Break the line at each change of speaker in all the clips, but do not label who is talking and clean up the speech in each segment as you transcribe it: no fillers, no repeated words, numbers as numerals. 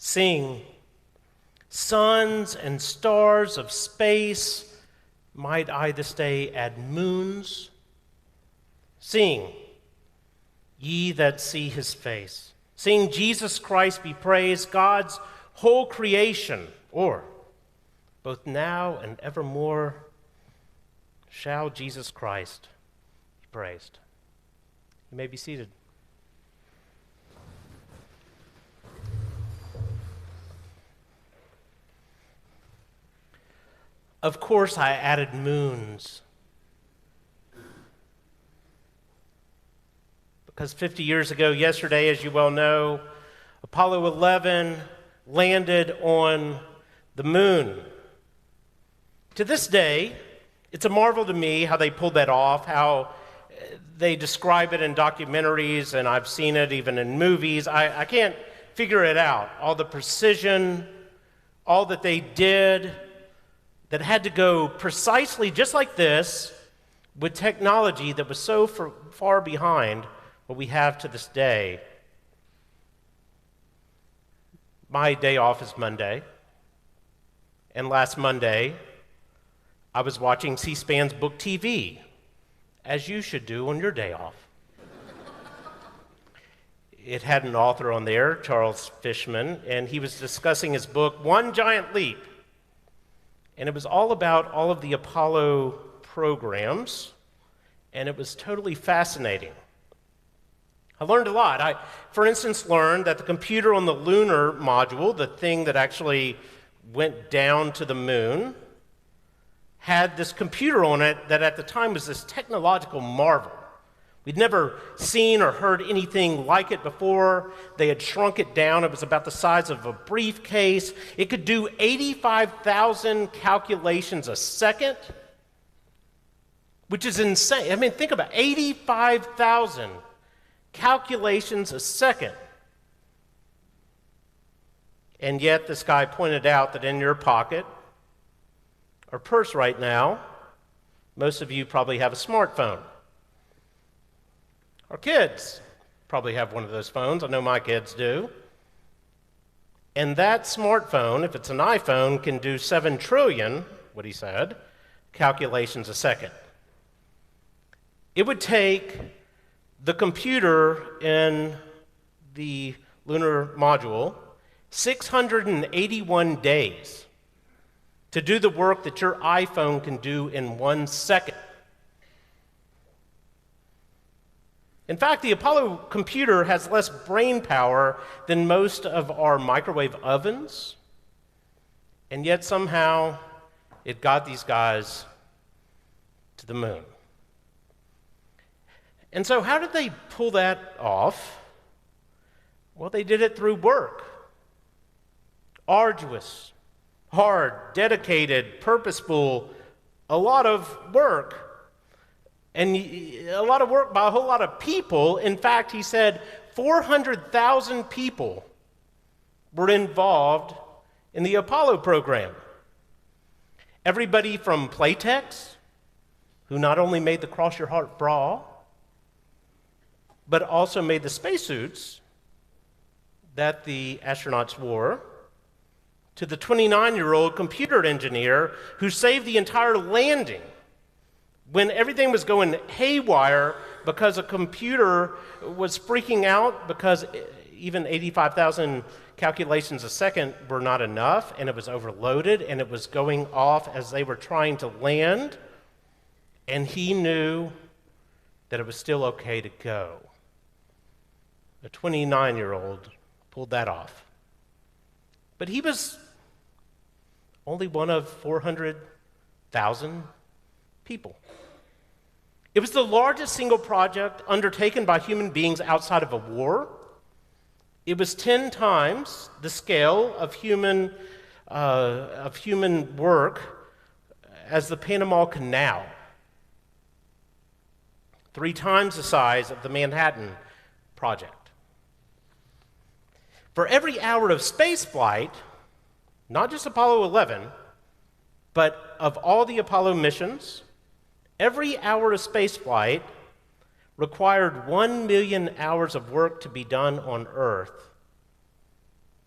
Sing, suns and stars of space, might I this day add moons? Sing, ye that see his face. Sing, Jesus Christ be praised, God's whole creation, or both now and evermore shall Jesus Christ be praised. You may be seated. Of course, I added moons. Because 50 years ago, yesterday, as you well know, Apollo 11 landed on the moon. To this day, it's a marvel to me how they pulled that off, how they describe it in documentaries, and I've seen it even in movies. I can't figure it out. All the precision, all that they did, that had to go precisely just like this with technology that was so far behind what we have to this day. My day off is Monday, and last Monday, I was watching C-SPAN's Book TV, as you should do on your day off. It had an author on there, Charles Fishman, and he was discussing his book, One Giant Leap. And it was all about all of the Apollo programs, and it was totally fascinating. I learned a lot. I, for instance, learned that the computer on the lunar module, the thing that actually went down to the moon, had this computer on it that at the time was this technological marvel. We'd never seen or heard anything like it before. They had shrunk it down. It was about the size of a briefcase. It could do 85,000 calculations a second, which is insane. I mean, think about it, 85,000 calculations a second. And yet this guy pointed out that in your pocket or purse right now, most of you probably have a smartphone. Our kids probably have one of those phones. I know my kids do. And that smartphone, if it's an iPhone, can do 7 trillion, what he said, calculations a second. It would take the computer in the lunar module 681 days to do the work that your iPhone can do in 1 second. In fact, the Apollo computer has less brain power than most of our microwave ovens, and yet somehow it got these guys to the moon. And so how did they pull that off? Well, they did it through work. Arduous, hard, dedicated, purposeful, a lot of work. And a lot of work by a whole lot of people. In fact, he said 400,000 people were involved in the Apollo program. Everybody from Playtex, who not only made the Cross Your Heart bra, but also made the spacesuits that the astronauts wore, to the 29-year-old computer engineer who saved the entire landing when everything was going haywire because a computer was freaking out because even 85,000 calculations a second were not enough, and it was overloaded, and it was going off as they were trying to land, and he knew that it was still okay to go. A 29-year-old pulled that off. But he was only one of 400,000 people. It was the largest single project undertaken by human beings outside of a war. It was 10 times the scale of human work as the Panama Canal, 3 times the size of the Manhattan Project. For every hour of space flight, not just Apollo 11, but of all the Apollo missions, every hour of space flight required 1 million hours of work to be done on Earth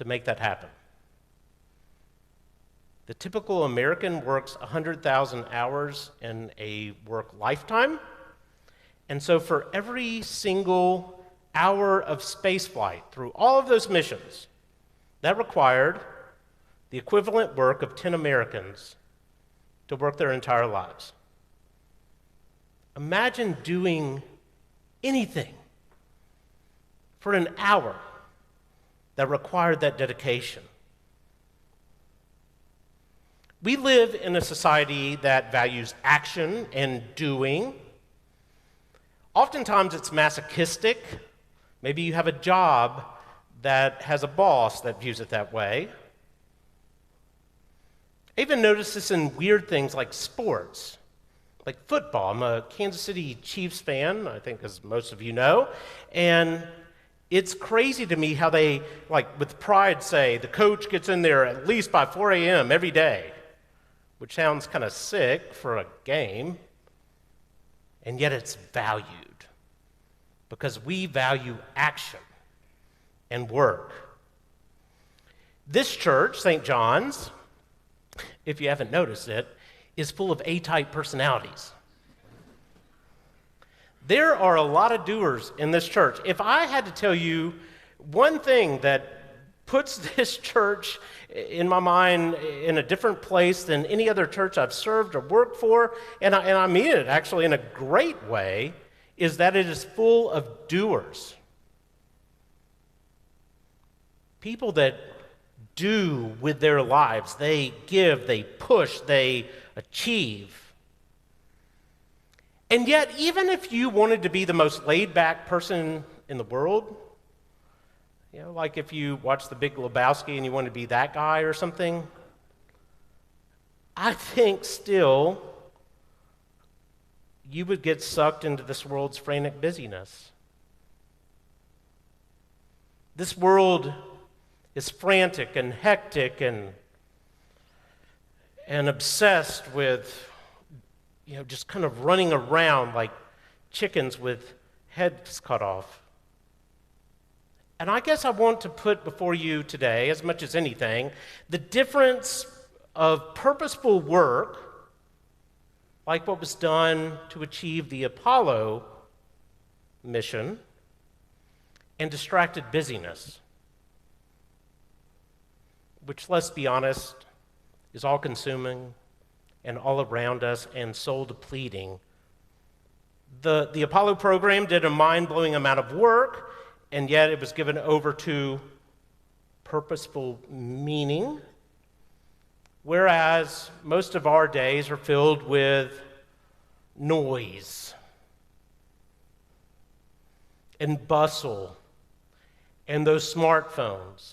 to make that happen. The typical American works 100,000 hours in a work lifetime. And so for every single hour of spaceflight through all of those missions, that required the equivalent work of 10 Americans to work their entire lives. Imagine doing anything for an hour that required that dedication. We live in a society that values action and doing. Oftentimes it's masochistic. Maybe you have a job that has a boss that views it that way. I even notice this in weird things like sports, like football. I'm a Kansas City Chiefs fan, I think as most of you know, and it's crazy to me how they, like with pride, say the coach gets in there at least by 4 a.m. every day, which sounds kind of sick for a game, and yet it's valued because we value action and work. This church, St. John's, if you haven't noticed it, is full of A-type personalities. There are a lot of doers in this church. If I had to tell you one thing that puts this church in my mind in a different place than any other church I've served or worked for, and I mean it actually in a great way, is that it is full of doers. People that do with their lives. They give, they push, they achieve. And yet, even if you wanted to be the most laid-back person in the world, you know, like if you watch The Big Lebowski and you want to be that guy or something, I think still you would get sucked into this world's frantic busyness. This world is frantic and hectic and obsessed with, you know, just kind of running around like chickens with heads cut off. And I guess I want to put before you today, as much as anything, the difference of purposeful work, like what was done to achieve the Apollo mission, and distracted busyness, which, let's be honest, is all-consuming and all around us and soul-depleting. The Apollo program did a mind-blowing amount of work, and yet it was given over to purposeful meaning, whereas most of our days are filled with noise and bustle and those smartphones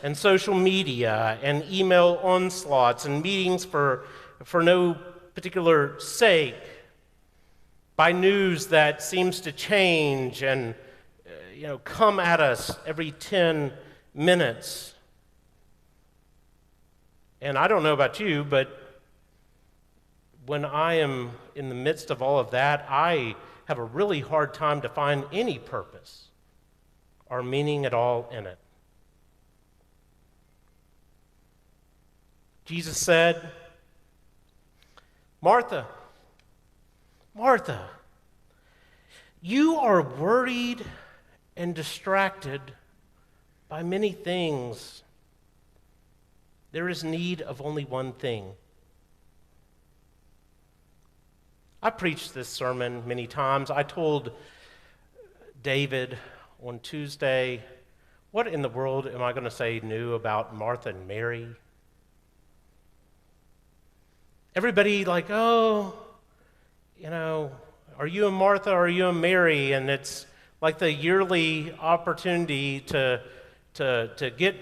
and social media and email onslaughts and meetings for no particular sake, by news that seems to change and come at us every 10 minutes. And I don't know about you, but when I am in the midst of all of that, I have a really hard time to find any purpose or meaning at all in it. Jesus said, Martha, Martha, you are worried and distracted by many things. There is need of only one thing. I preached this sermon many times. I told David on Tuesday, what in the world am I going to say new about Martha and Mary? Everybody like, are you a Martha or are you a Mary? And it's like the yearly opportunity to get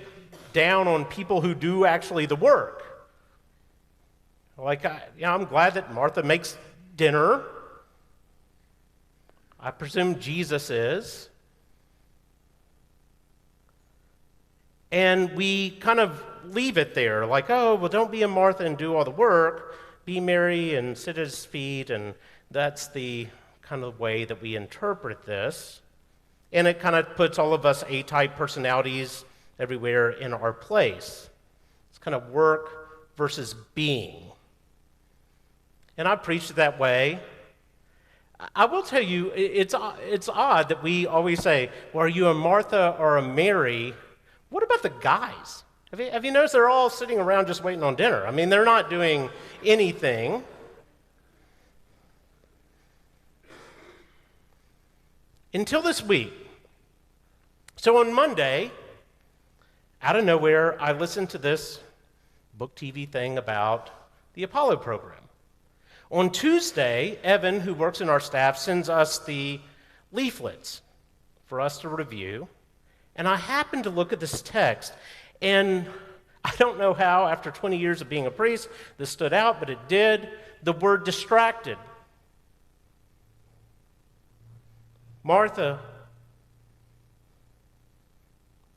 down on people who do actually the work. Like, I'm glad that Martha makes dinner. I presume Jesus is. And we kind of leave it there, like, don't be a Martha and do all the work. Be Mary and sit at his feet, and that's the kind of way that we interpret this. And it kind of puts all of us A-type personalities everywhere in our place. It's kind of work versus being. And I preached it that way. I will tell you, it's odd that we always say, well, are you a Martha or a Mary? What about the guys? Have you noticed they're all sitting around just waiting on dinner? I mean, they're not doing anything. Until this week. So on Monday, out of nowhere, I listened to this book TV thing about the Apollo program. On Tuesday, Evan, who works in our staff, sends us the leaflets for us to review. And I happened to look at this text, and I don't know how, after 20 years of being a priest, this stood out, but it did. The word distracted. Martha,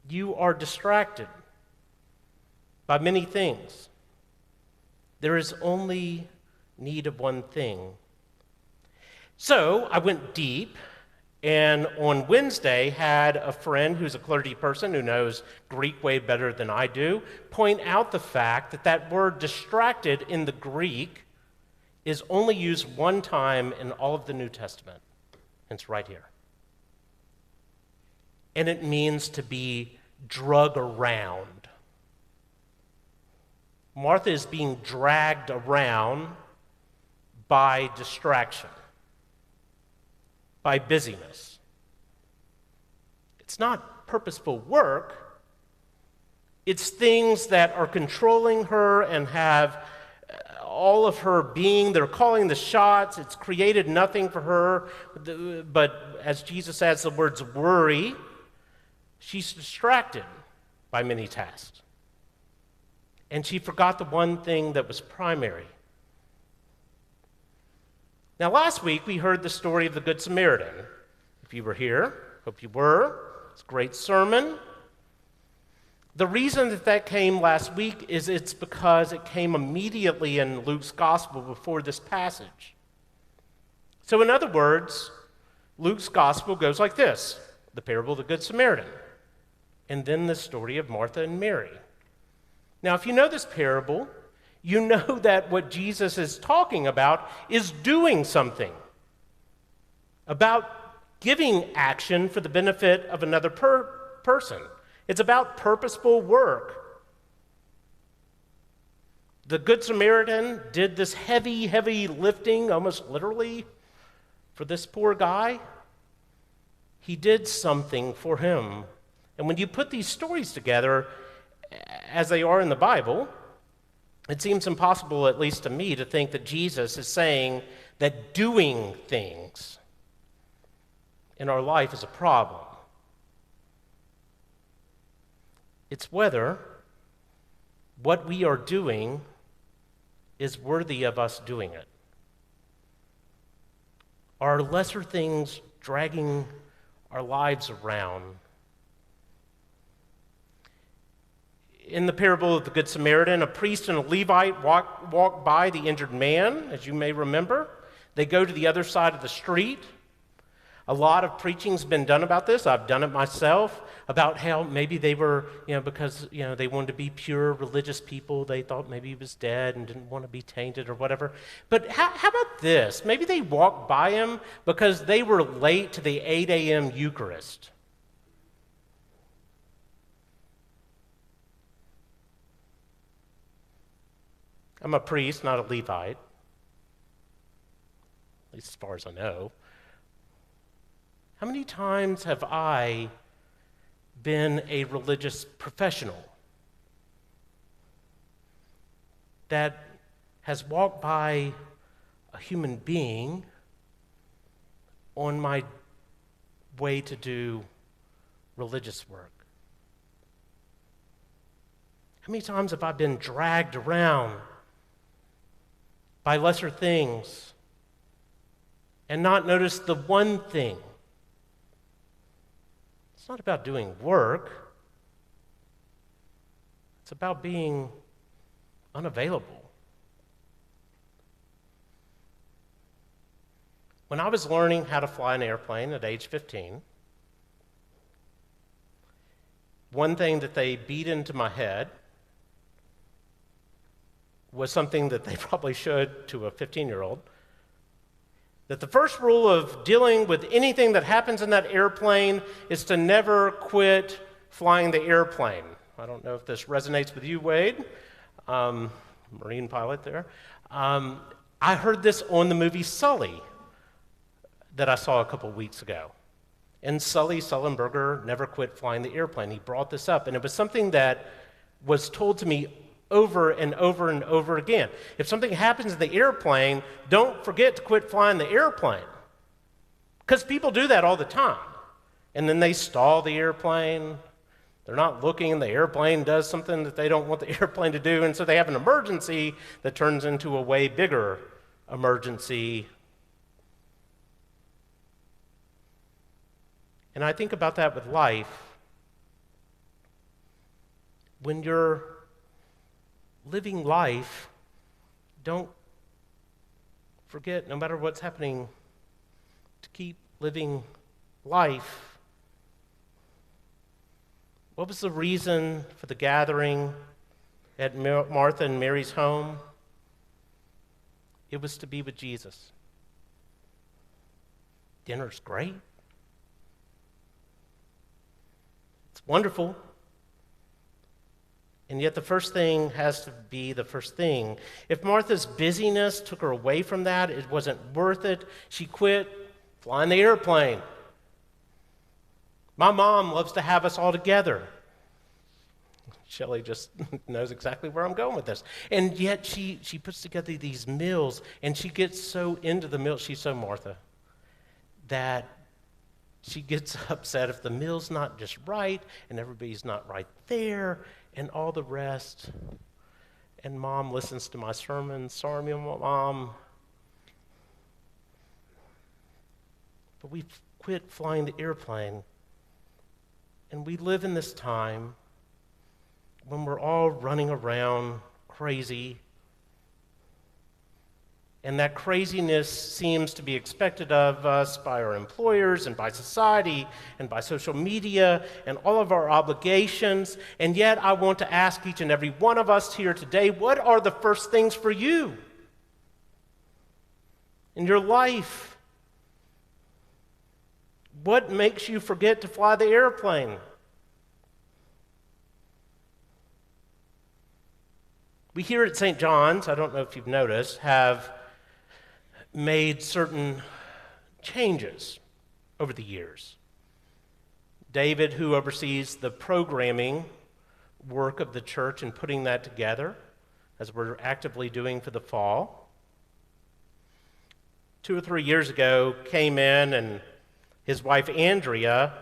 you are distracted by many things. There is only need of one thing. So I went deep, and on Wednesday had a friend who's a clergy person who knows Greek way better than I do point out the fact that that word distracted in the Greek is only used one time in all of the New Testament. It's right here. And it means to be drug around. Martha is being dragged around by distraction, by busyness. It's not purposeful work. It's things that are controlling her and have all of her being. They're calling the shots. It's created nothing for her. But as Jesus adds the words worry, she's distracted by many tasks. And she forgot the one thing that was primary. Now, last week, we heard the story of the Good Samaritan. If you were here, hope you were. It's a great sermon. The reason that came last week is it's because it came immediately in Luke's gospel before this passage. So, in other words, Luke's gospel goes like this: the parable of the Good Samaritan, and then the story of Martha and Mary. Now, if you know this parable, you know that what Jesus is talking about is doing something, about giving action for the benefit of another person. It's about purposeful work. The Good Samaritan did this heavy, heavy lifting, almost literally, for this poor guy. He did something for him. And when you put these stories together, as they are in the Bible, it seems impossible, at least to me, to think that Jesus is saying that doing things in our life is a problem. It's whether what we are doing is worthy of us doing it. Are lesser things dragging our lives around? In the parable of the Good Samaritan, a priest and a Levite walk by the injured man, as you may remember. They go to the other side of the street. A lot of preaching's been done about this. I've done it myself, about how maybe they were, because, they wanted to be pure religious people. They thought maybe he was dead and didn't want to be tainted or whatever. But how about this? Maybe they walked by him because they were late to the 8 a.m. Eucharist. I'm a priest, not a Levite, at least as far as I know. How many times have I been a religious professional that has walked by a human being on my way to do religious work? How many times have I been dragged around by lesser things and not noticed the one thing? It's not about doing work. It's about being unavailable. When I was learning how to fly an airplane at age 15, one thing that they beat into my head was something that they probably should to a 15-year-old, that the first rule of dealing with anything that happens in that airplane is to never quit flying the airplane. I don't know if this resonates with you, Wade, Marine pilot there. I heard this on the movie Sully that I saw a couple weeks ago. And Sully Sullenberger never quit flying the airplane. He brought this up, and it was something that was told to me over and over and over again. If something happens in the airplane, don't forget to quit flying the airplane. Because people do that all the time. And then they stall the airplane. They're not looking. The airplane does something that they don't want the airplane to do. And so they have an emergency that turns into a way bigger emergency. And I think about that with life. When you're living life, don't forget, no matter what's happening, to keep living life. What was the reason for the gathering at Martha and Mary's home? It was to be with Jesus. Dinner's great. It's wonderful. And yet the first thing has to be the first thing. If Martha's busyness took her away from that, it wasn't worth it. She quit flying the airplane. My mom loves to have us all together. Shelley just knows exactly where I'm going with this. And yet she puts together these meals, and she gets so into the meal. She's so Martha that she gets upset if the meal's not just right and everybody's not right there and all the rest. And Mom listens to my sermons. Sorry, Mom. But we quit flying the airplane. And we live in this time when we're all running around crazy. And that craziness seems to be expected of us by our employers and by society and by social media and all of our obligations. And yet I want to ask each and every one of us here today, what are the first things for you in your life? What makes you forget to fly the airplane? We here at St. John's, I don't know if you've noticed, have made certain changes over the years. David, who oversees the programming work of the church and putting that together, as we're actively doing for the fall, 2 or 3 years ago came in, and his wife Andrea,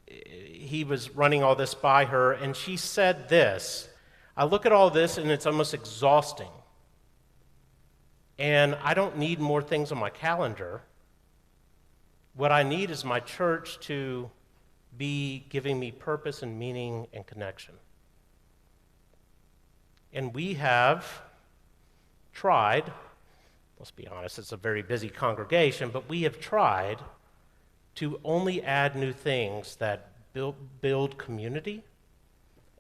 he was running all this by her, and she said this, I look at all this and it's almost exhausting. And I don't need more things on my calendar. What I need is my church to be giving me purpose and meaning and connection. And we have tried, let's be honest, it's a very busy congregation, but we have tried to only add new things that build community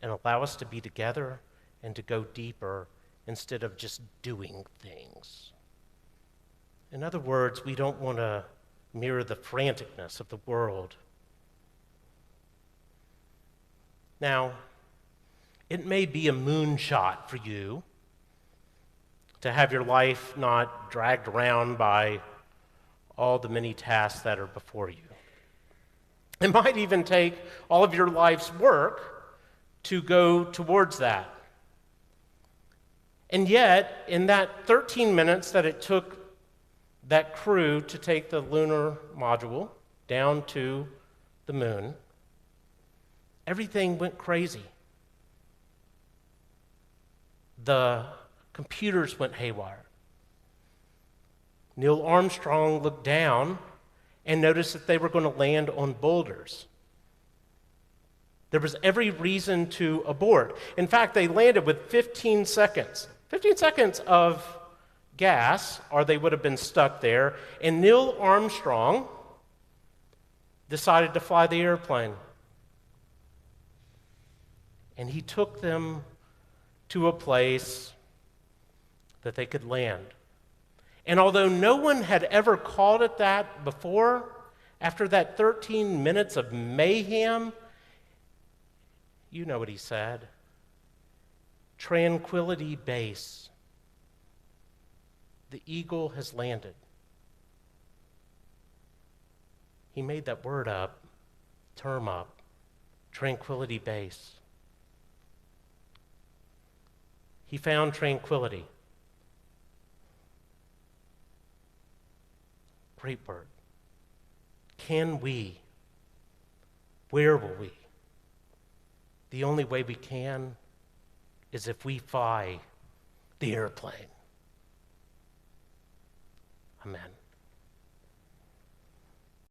and allow us to be together and to go deeper instead of just doing things. In other words, we don't want to mirror the franticness of the world. Now, it may be a moonshot for you to have your life not dragged around by all the many tasks that are before you. It might even take all of your life's work to go towards that. And yet, in that 13 minutes that it took that crew to take the lunar module down to the moon, everything went crazy. The computers went haywire. Neil Armstrong looked down and noticed that they were going to land on boulders. There was every reason to abort. In fact, they landed with 15 seconds. 15 seconds of gas, or they would have been stuck there, and Neil Armstrong decided to fly the airplane. and he took them to a place that they could land. And although no one had ever called it that before, after that 13 minutes of mayhem, you know what he said. Tranquility Base. The eagle has landed. He made that word up, term up, Tranquility Base. He found tranquility. Great word. Can we? Where will we? The only way we can is if we fly the airplane. Amen.